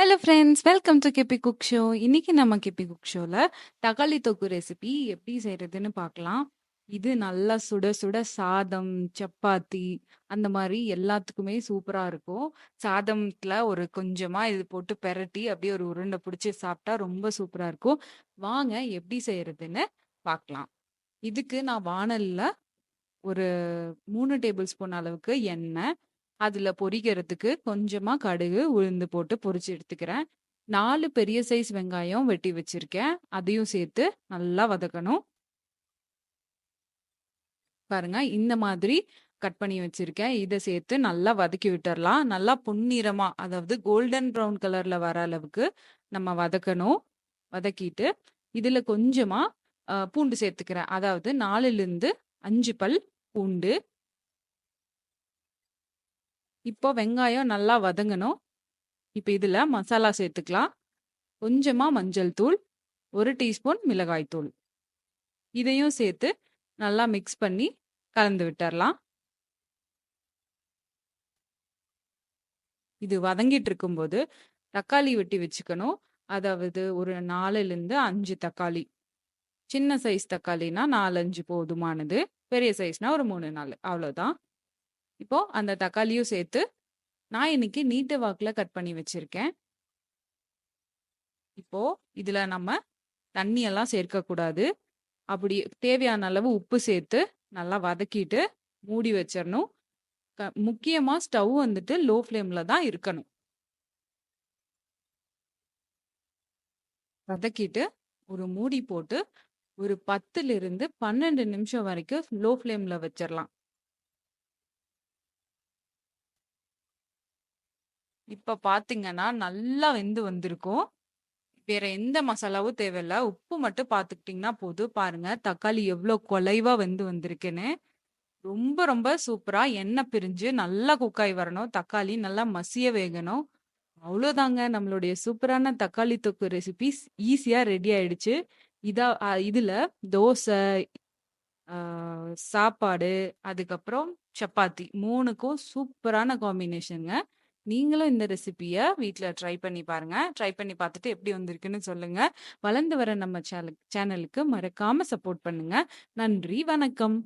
Hello friends, welcome to Keppi cook show. இன்னைக்கு நம்ம கெப்பி cook ஷோல தக்காளி தொக்கு ரெசிபி எப்படி செய்யறதுன்னு பார்க்கலாம். இது நல்லா சுட சுட சாதம், சப்பாத்தி அந்த மாதிரி எல்லாத்துக்குமே சூப்பரா இருக்கும். சாதத்துல ஒரு கொஞ்சமா இது போட்டு பெரட்டி அப்படியே ஒரு உருண்டை பிடிச்சி சாப்பிட்டா ரொம்ப சூப்பரா இருக்கும். வாங்க எப்படி செய்யறதுன்னு பார்க்கலாம். இதுக்கு நான் வாணல்ல ஒரு 3 டேபிள் ஸ்பூன் அளவுக்கு எண்ணெய், அதுல பொரிக்கிறதுக்கு கொஞ்சமா கடுகு, உளுந்து போட்டு பொரிச்சு எடுத்துக்கிறேன். 4 பெரிய சைஸ் வெங்காயம் வெட்டி வச்சிருக்கேன். அதையும் சேர்த்து நல்லா வதக்கணும். பாருங்க, இந்த மாதிரி கட் பண்ணி வச்சிருக்கேன். இத சேர்த்து நல்லா வதக்கி விட்டுறலாம். நல்லா பொன்னிறமா, அதாவது கோல்டன் ப்ரவுன் கலர்ல வர அளவுக்கு நம்ம வதக்கணும். வதக்கிட்டு இதுல கொஞ்சமா பூண்டு சேர்த்துக்கிறேன். அதாவது 4லிருந்து 5 பல் பூண்டு. இப்போ வெங்காயம் நல்லா வதங்கணும். இப்ப இதுல மசாலா சேர்த்துக்கலாம். கொஞ்சமா மஞ்சள் தூள், 1 டீஸ்பூன் மிளகாய் தூள். இதையும் சேர்த்து நல்லா மிக்ஸ் பண்ணி கலந்து விட்டுறலாம். இது வதங்கிட்டு இருக்கும்போது தக்காளி வெட்டி வச்சுக்கணும். அதாவது ஒரு 4லிருந்து 5 தக்காளி. சின்ன சைஸ் தக்காளினா 4, 5 போதுமானது. பெரிய சைஸ்னா ஒரு 3, 4 அவ்வளோதான். இப்போ அந்த தக்காளியும் சேர்த்து நான் இன்னைக்கு நீட்ட வாக்குல கட் பண்ணி வச்சிருக்கேன். இப்போ இதுல நம்ம தண்ணி எல்லாம் சேர்க்கக்கூடாது. அப்படி தேவையான அளவு உப்பு சேர்த்து நல்லா வதக்கிட்டு மூடி வச்சிடணும். முக்கியமா ஸ்டவ் வந்துட்டு லோ ஃப்ளேம்ல தான் இருக்கணும். வதக்கிட்டு ஒரு மூடி போட்டு ஒரு 10லிருந்து 12 நிமிஷம் வரைக்கும் லோ ஃப்ளேம்ல வச்சிடலாம். இப்ப பாத்தீங்கன்னா நல்லா வெந்து வந்திருக்கும். வேற எந்த மசாலாவும் தேவையில்ல. உப்பு மட்டும் பார்த்துக்கிட்டிங்கன்னா போதும். பாருங்க தக்காளி எவ்வளோ குலைவா வெந்து வந்திருக்குன்னு. ரொம்ப ரொம்ப சூப்பரா எண்ணெய் பிரிஞ்சு நல்லா குக் ஆகி வரணும். தக்காளி நல்லா மசிய வேகணும். அவ்வளோதாங்க, நம்மளுடைய சூப்பரான தக்காளி தொக்கு ரெசிபிஸ் ஈஸியா ரெடி ஆயிடுச்சு. இதுல தோசை, ஆ, சாப்பாடு, அதுக்கப்புறம் சப்பாத்தி 3க்கும் சூப்பரான காம்பினேஷன்ங்க. நீங்களும் இந்த ரெசிபிய வீட்ல ட்ரை பண்ணி பாருங்க. ட்ரை பண்ணி பார்த்துட்டு எப்படி வந்திருக்குன்னு சொல்லுங்க. வளர்ந்து வர நம்ம சேனலுக்கு மறக்காம சப்போர்ட் பண்ணுங்க. நன்றி, வணக்கம்.